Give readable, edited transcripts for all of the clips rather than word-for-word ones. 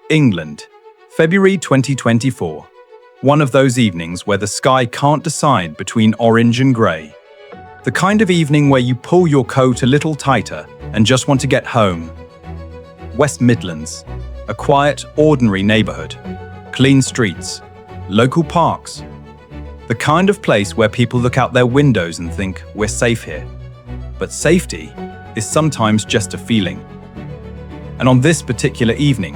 England, February 2024. One of those evenings where the sky can't decide between orange and grey. The kind of evening where you pull your coat a little tighter and just want to get home. West Midlands, a quiet, ordinary neighbourhood. Clean streets, local parks. The kind of place where people look out their windows and think, we're safe here. But safety is sometimes just a feeling. And on this particular evening,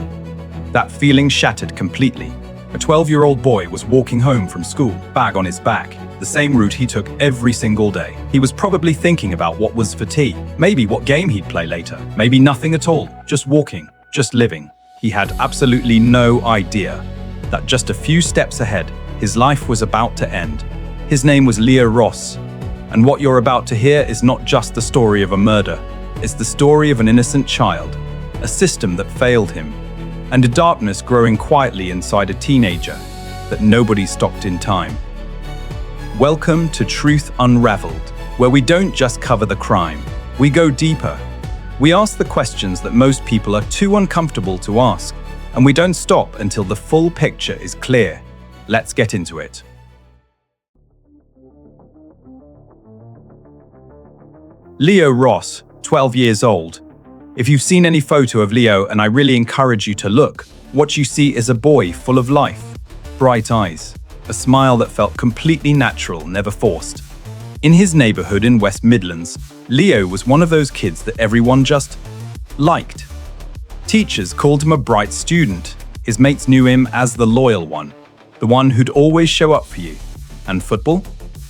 that feeling shattered completely. A 12-year-old boy was walking home from school, bag on his back, the same route he took every single day. He was probably thinking about what was for tea, maybe what game he'd play later, maybe nothing at all, just walking, just living. He had absolutely no idea that just a few steps ahead, his life was about to end. His name was Leo Ross, and what you're about to hear is not just the story of a murder, it's the story of an innocent child, a system that failed him, and a darkness growing quietly inside a teenager that nobody stopped in time. Welcome to Truth Unraveled, where we don't just cover the crime, we go deeper. We ask the questions that most people are too uncomfortable to ask, and we don't stop until the full picture is clear. Let's get into it. Leo Ross, 12 years old. If you've seen any photo of Leo, and I really encourage you to look, what you see is a boy full of life, bright eyes, a smile that felt completely natural, never forced. In his neighborhood in West Midlands, Leo was one of those kids that everyone just liked. Teachers called him a bright student. His mates knew him as the loyal one, the one who'd always show up for you. And football?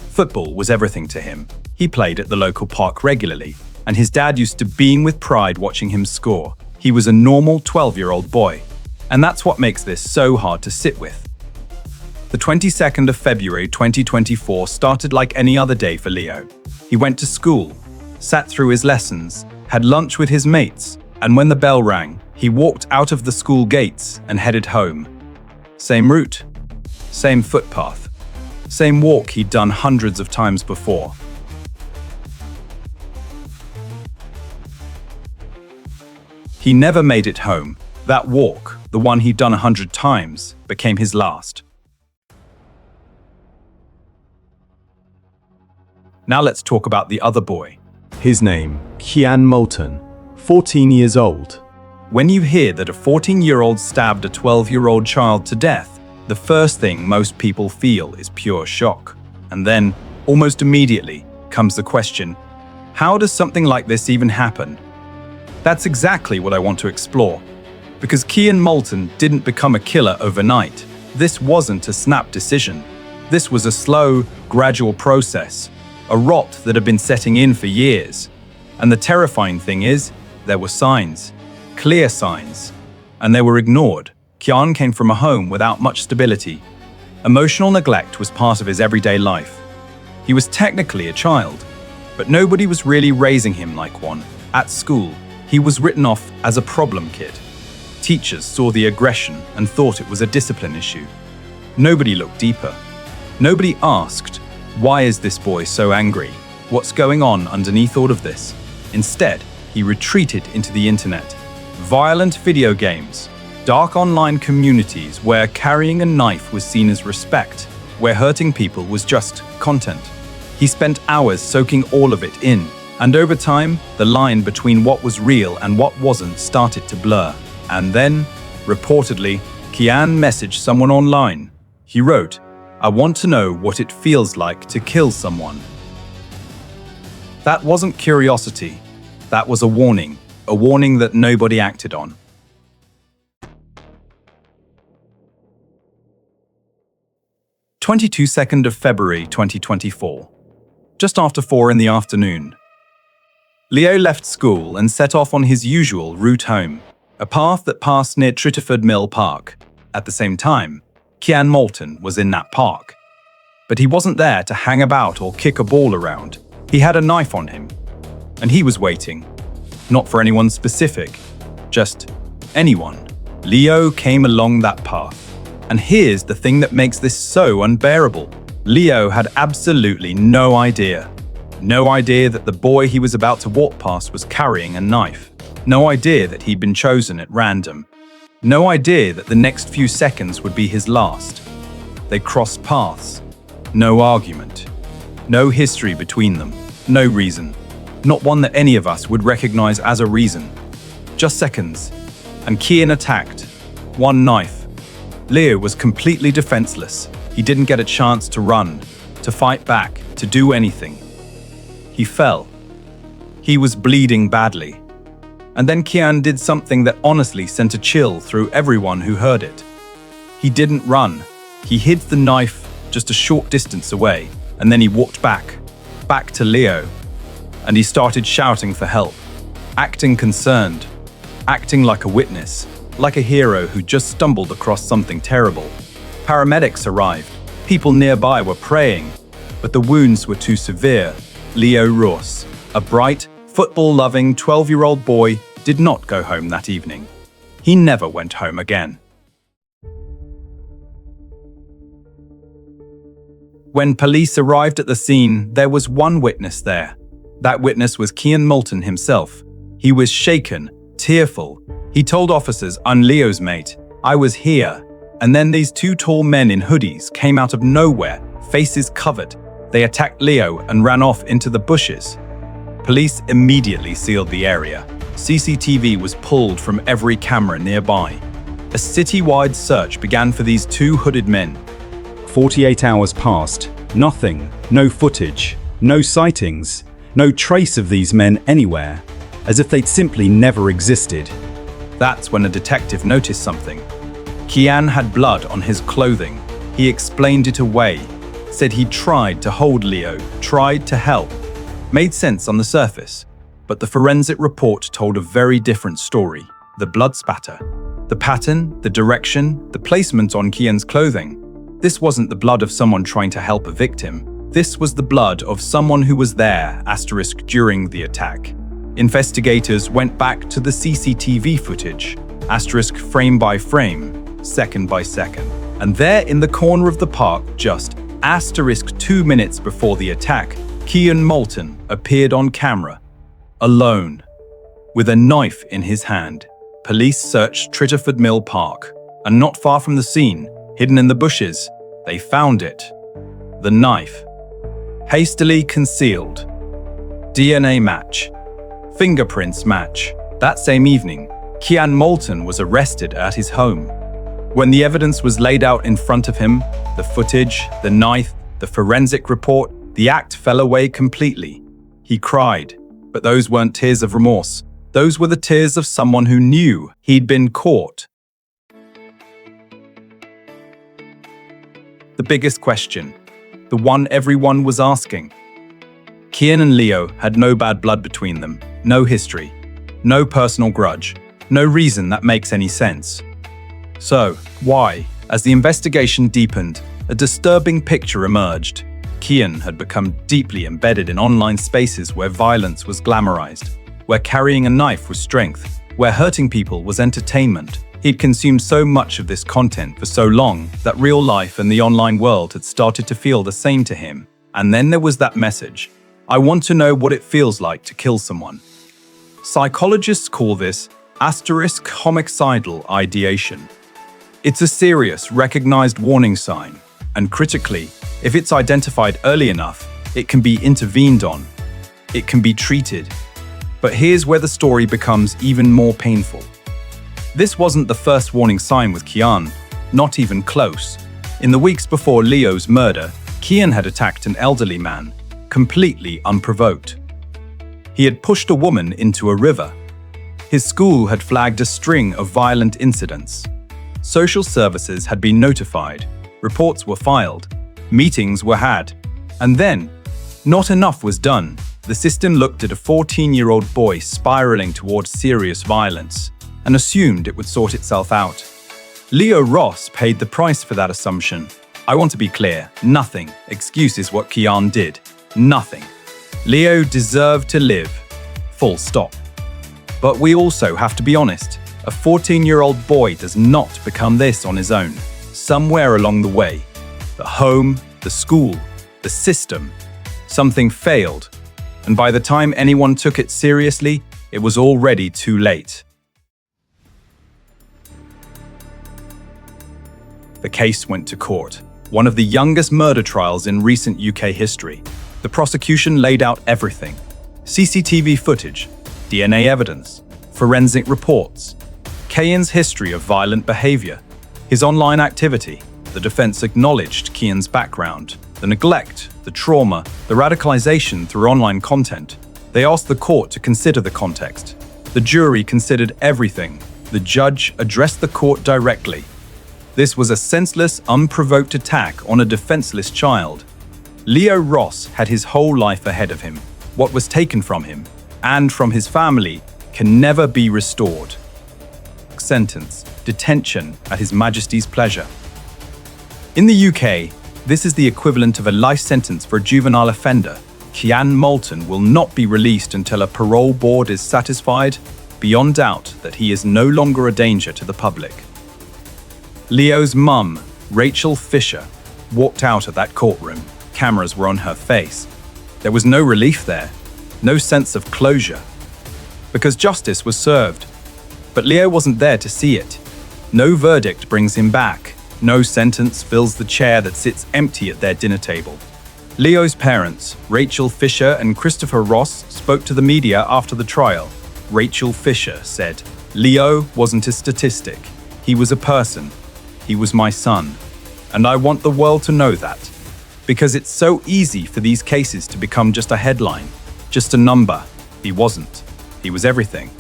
Football was everything to him. He played at the local park regularly, and his dad used to beam with pride watching him score. He was a normal 12-year-old boy, and that's what makes this so hard to sit with. The 22nd of February 2024 started like any other day for Leo. He went to school, sat through his lessons, had lunch with his mates, and when the bell rang, he walked out of the school gates and headed home. Same route, same footpath, same walk he'd done hundreds of times before. He never made it home. That walk, the one he'd done 100 times, became his last. Now let's talk about the other boy. His name, Kian Moulton, 14 years old. When you hear that a 14-year-old stabbed a 12-year-old child to death, the first thing most people feel is pure shock. And then, almost immediately, comes the question, how does something like this even happen? That's exactly what I want to explore. Because Kian Moulton didn't become a killer overnight. This wasn't a snap decision. This was a slow, gradual process, a rot that had been setting in for years. And the terrifying thing is, there were signs, clear signs, and they were ignored. Kian came from a home without much stability. Emotional neglect was part of his everyday life. He was technically a child, but nobody was really raising him like one. At school, he was written off as a problem kid. Teachers saw the aggression and thought it was a discipline issue. Nobody looked deeper. Nobody asked, why is this boy so angry? What's going on underneath all of this? Instead, he retreated into the internet. Violent video games, dark online communities where carrying a knife was seen as respect, where hurting people was just content. He spent hours soaking all of it in. And over time, the line between what was real and what wasn't started to blur. And then, reportedly, Kian messaged someone online. He wrote, "I want to know what it feels like to kill someone." That wasn't curiosity. That was a warning that nobody acted on. 22nd of February 2024. Just after 4 in the afternoon. Leo left school and set off on his usual route home, a path that passed near Tritterford Mill Park. At the same time, Kian Moulton was in that park. But he wasn't there to hang about or kick a ball around. He had a knife on him, and he was waiting. Not for anyone specific, just anyone. Leo came along that path. And here's the thing that makes this so unbearable. Leo had absolutely no idea. No idea that the boy he was about to walk past was carrying a knife. No idea that he'd been chosen at random. No idea that the next few seconds would be his last. They crossed paths. No argument. No history between them. No reason. Not one that any of us would recognize as a reason. Just seconds. And Kian attacked. One knife. Leo was completely defenseless. He didn't get a chance to run, to fight back, to do anything. He fell. He was bleeding badly. And then Kian did something that honestly sent a chill through everyone who heard it. He didn't run. He hid the knife just a short distance away, and then he walked back to Leo. And he started shouting for help, acting concerned, acting like a witness, like a hero who just stumbled across something terrible. Paramedics arrived. People nearby were praying, but the wounds were too severe. Leo Roos, a bright, football-loving 12-year-old boy, did not go home that evening. He never went home again. When police arrived at the scene, there was one witness there. That witness was Kian Moulton himself. He was shaken, tearful. He told officers, "I'm Leo's mate. I was here." And then these two tall men in hoodies came out of nowhere, faces covered. They attacked Leo and ran off into the bushes. Police immediately sealed the area. CCTV was pulled from every camera nearby. A citywide search began for these two hooded men. 48 hours passed. Nothing. No footage. No sightings. No trace of these men anywhere. As if they'd simply never existed. That's when a detective noticed something. Kian had blood on his clothing. He explained it away. Said he tried to hold Leo, tried to help. Made sense on the surface. But the forensic report told a very different story. The blood spatter. The pattern, the direction, the placement on Kian's clothing. This wasn't the blood of someone trying to help a victim. This was the blood of someone who was there, * during the attack. Investigators went back to the CCTV footage, * frame by frame, second by second. And there in the corner of the park, just * 2 minutes before the attack, Kian Moulton appeared on camera, alone, with a knife in his hand. Police searched Tritterford Mill Park, and not far from the scene, hidden in the bushes, they found it. The knife. Hastily concealed. DNA match. Fingerprints match. That same evening, Kian Moulton was arrested at his home. When the evidence was laid out in front of him, the footage, the knife, the forensic report, the act fell away completely. He cried, but those weren't tears of remorse. Those were the tears of someone who knew he'd been caught. The biggest question, the one everyone was asking. Kian and Leo had no bad blood between them, no history, no personal grudge, no reason that makes any sense. So, why? As the investigation deepened, a disturbing picture emerged. Kian had become deeply embedded in online spaces where violence was glamorized, where carrying a knife was strength, where hurting people was entertainment. He'd consumed so much of this content for so long that real life and the online world had started to feel the same to him. And then there was that message. I want to know what it feels like to kill someone. Psychologists call this * homicidal ideation. It's a serious, recognized warning sign, and critically, if it's identified early enough, it can be intervened on. It can be treated. But here's where the story becomes even more painful. This wasn't the first warning sign with Kian, not even close. In the weeks before Leo's murder, Kian had attacked an elderly man, completely unprovoked. He had pushed a woman into a river. His school had flagged a string of violent incidents. Social services had been notified, reports were filed, meetings were had. And then, not enough was done. The system looked at a 14-year-old boy spiraling towards serious violence and assumed it would sort itself out. Leo Roos paid the price for that assumption. I want to be clear, nothing excuses what Kian did. Nothing. Leo deserved to live. Full stop. But we also have to be honest. A 14-year-old boy does not become this on his own. Somewhere along the way, the home, the school, the system, something failed. And by the time anyone took it seriously, it was already too late. The case went to court, one of the youngest murder trials in recent UK history. The prosecution laid out everything: CCTV footage, DNA evidence, forensic reports, Kian's history of violent behavior, his online activity. The defense acknowledged Kian's background, the neglect, the trauma, the radicalization through online content. They asked the court to consider the context. The jury considered everything. The judge addressed the court directly. This was a senseless, unprovoked attack on a defenseless child. Leo Ross had his whole life ahead of him. What was taken from him and from his family can never be restored. Sentence: detention at His Majesty's pleasure. In the UK, this is the equivalent of a life sentence for a juvenile offender. Kian Moulton will not be released until a parole board is satisfied beyond doubt that he is no longer a danger to the public. Leo's mum, Rachel Fisher, walked out of that courtroom. Cameras were on her face. There was no relief there, no sense of closure, because justice was served. But Leo wasn't there to see it. No verdict brings him back. No sentence fills the chair that sits empty at their dinner table. Leo's parents, Rachel Fisher and Christopher Ross, spoke to the media after the trial. Rachel Fisher said, "Leo wasn't a statistic. He was a person. He was my son. And I want the world to know that. Because it's so easy for these cases to become just a headline, just a number. He wasn't. He was everything."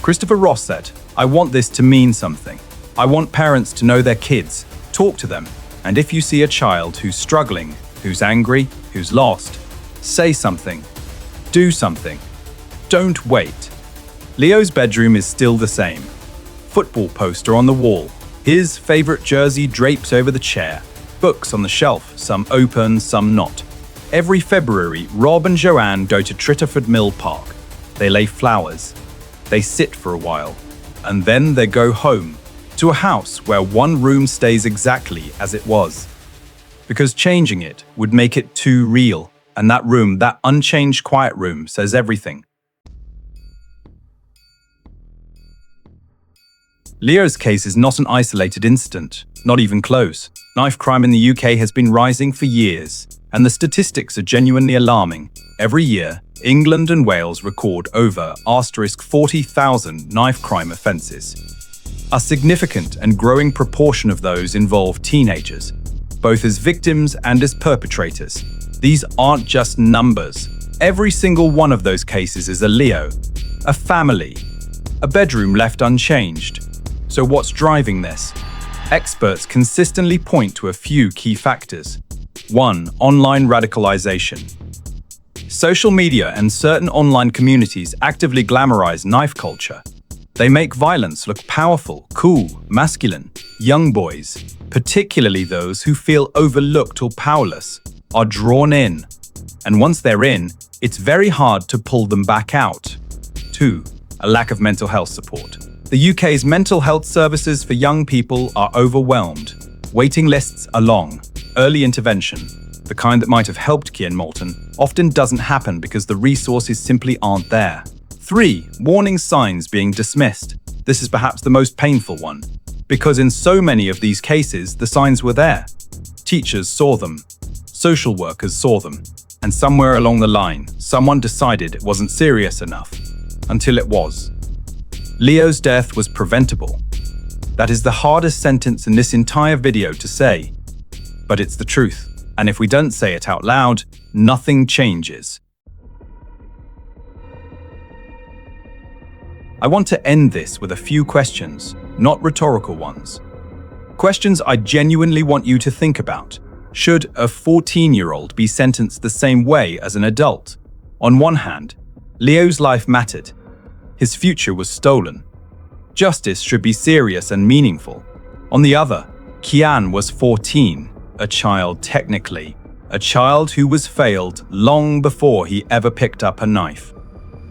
Christopher Ross said, "I want this to mean something. I want parents to know their kids, talk to them, and if you see a child who's struggling, who's angry, who's lost, say something. Do something. Don't wait." Leo's bedroom is still the same. Football poster on the wall. His favorite jersey drapes over the chair. Books on the shelf, some open, some not. Every February, Rob and Joanne go to Tritterford Mill Park. They lay flowers. They sit for a while, and then they go home, to a house where one room stays exactly as it was. Because changing it would make it too real, and that room, that unchanged quiet room, says everything. Leo's case is not an isolated incident, not even close. Knife crime in the UK has been rising for years, and the statistics are genuinely alarming. Every year, England and Wales record over *40,000 knife crime offences. A significant and growing proportion of those involve teenagers, both as victims and as perpetrators. These aren't just numbers. Every single one of those cases is a Leo, a family, a bedroom left unchanged. So what's driving this? Experts consistently point to a few key factors. 1. Online radicalization. Social media and certain online communities actively glamorize knife culture. They make violence look powerful, cool, masculine. Young boys, particularly those who feel overlooked or powerless, are drawn in. And once they're in, it's very hard to pull them back out. 2. A lack of mental health support. The UK's mental health services for young people are overwhelmed. Waiting lists are long. Early intervention, the kind that might have helped Kian Moulton, often doesn't happen because the resources simply aren't there. 3. Warning signs being dismissed. This is perhaps the most painful one, because in so many of these cases, the signs were there. Teachers saw them. Social workers saw them. And somewhere along the line, someone decided it wasn't serious enough. Until it was. Leo's death was preventable. That is the hardest sentence in this entire video to say. But it's the truth. And if we don't say it out loud, nothing changes. I want to end this with a few questions, not rhetorical ones. Questions I genuinely want you to think about. Should a 14-year-old be sentenced the same way as an adult? On one hand, Leo's life mattered. His future was stolen. Justice should be serious and meaningful. On the other, Kian was 14, a child technically, a child who was failed long before he ever picked up a knife.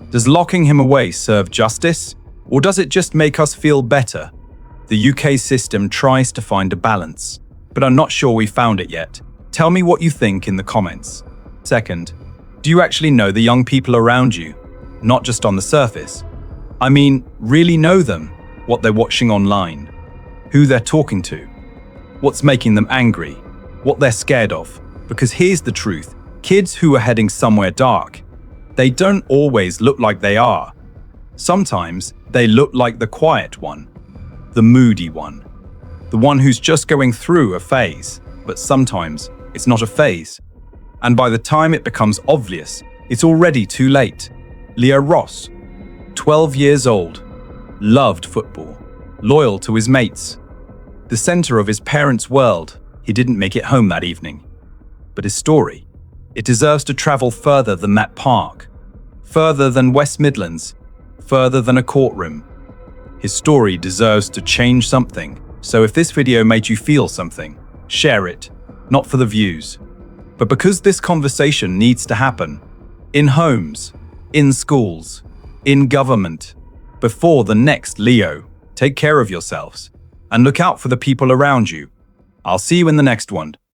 Does locking him away serve justice, or does it just make us feel better? The UK system tries to find a balance, but I'm not sure we found it yet. Tell me what you think in the comments. Second, do you actually know the young people around you? Not just on the surface. I mean, really know them, what they're watching online, who they're talking to. what's making them angry, what they're scared of. Because here's the truth, kids who are heading somewhere dark, they don't always look like they are. Sometimes they look like the quiet one, the moody one, the one who's just going through a phase, but sometimes it's not a phase. And by the time it becomes obvious, it's already too late. Leo Ross, 12 years old, loved football, loyal to his mates, the center of his parents' world. He didn't make it home that evening. But his story, it deserves to travel further than that park, further than West Midlands, further than a courtroom. His story deserves to change something. So if this video made you feel something, share it, not for the views, but because this conversation needs to happen in homes, in schools, in government, before the next Leo. Take care of yourselves and look out for the people around you. I'll see you in the next one.